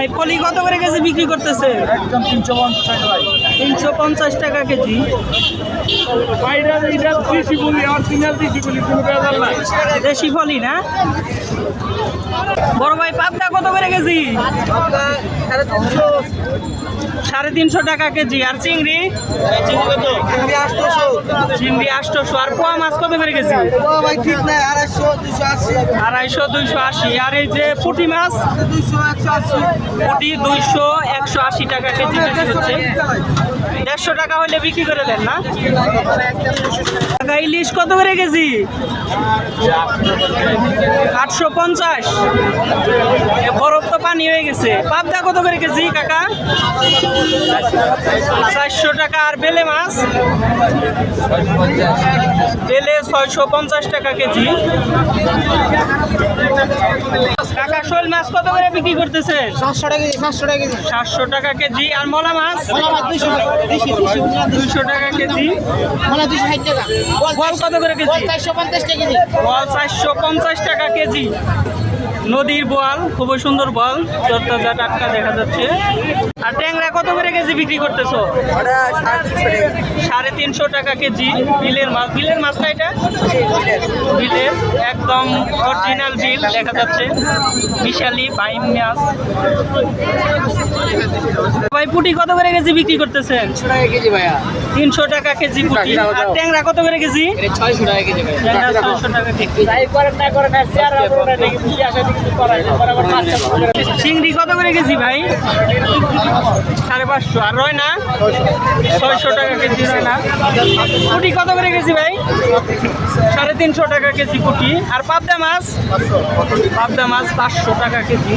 ভাই পলি কত করে কেজি বিক্রি করতেছে? একদম 350 টাকা ভাই। 350 টাকা কেজি। দেশি ফলি না? বড় ভাই পাবদা কত করে কেজি? 350 টাকা কেজি। আর চিংড়ি? চিংড়ি 800। আর পোয়া মাছ কত করে কেজি? 250 280। আর এই যে পুঁটি মাছ? পুঁটি 200 180 টাকা কেজি বিক্রি হচ্ছে। 150 টাকা হলে বিক্রি করে দেন না? ইলিশ কত করে কেজি? 850। বরফ তো পানি হয়ে গেছে। পাবদা কত করে কেজি কাকা? 400 টাকা। আর বেলে মাছ? বেলে 650 টাকা কেজি। কাকা শোল মাছ কত করে বিক্রি করতেছে? 700 টাকা কেজি। আর মলা মাছ? 200 টাকা কেজি। বল কত করে কেজি? 450 টাকা কেজি। নদীর বোয়াল, খুবই সুন্দর বোয়াল, তরতাজা টাটকা দেখা যাচ্ছে। আর ট্যাংরা কত করে কেজি বিক্রি করতেছো? 350 টাকা কেজি। বিলের মাছ? বিলের মাছ না এটা? বিলের একদম অরিজিনাল বিল দেখা যাচ্ছে। বিশালি বাইম মাছ। ভাই পুঁটি কত করে কেজি বিক্রি করতেছেন? 300 টাকা কেজি পুঁটি। আর ট্যাংরা কত করে কেজি? 600 টাকা কেজি। ট্যাংরা 600 টাকা কেজি। চিংড়ি কত করে কেজি ভাই? 550। আর রয়না? 600 টাকা কেজি রয়না। পুঁটি কত করে কেজি ভাই? 350 টাকা কেজি পুঁটি। আর পাবদা মাছ? পাবদা মাছ 500 টাকা কেজি।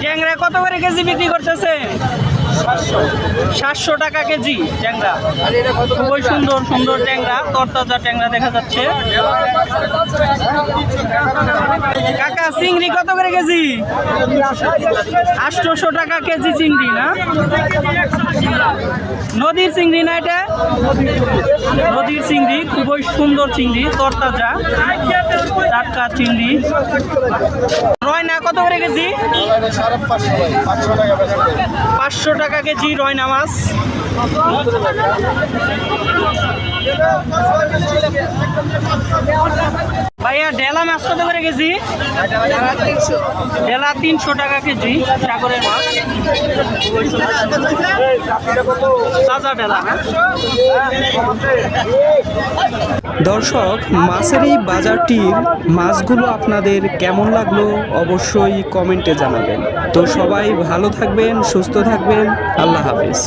ট্যাংরা কত করে কেজি বিক্রি করতেছে? 700 টাকা কেজি ট্যাংরা। খুবই সুন্দর সুন্দর ট্যাংরা, তরতাজা ট্যাংরা দেখা যাচ্ছে। কাকা চিংড়ি কত করে কেজি? 800 টাকা কেজি চিংড়ি না? নদীর চিংড়ি না এটা? নদীর চিংড়ি, খুবই সুন্দর চিংড়ি, তরতাজা টাটকা চিংড়ি। রয়না কত করে কেজি? 500 টাকা কেজি রয়না মাছ। ভাইয়া ঢেলা মাছ কত করে কেজি? ঢেলা 300 টাকা কেজি। সাগরের মাছ, তাজা ঢেলা না? দর্শক, মাছের এই বাজারটির মাছগুলো আপনাদের কেমন লাগলো অবশ্যই কমেন্টে জানাবেন। তো সবাই ভালো থাকবেন, সুস্থ থাকবেন। আল্লাহ হাফেজ।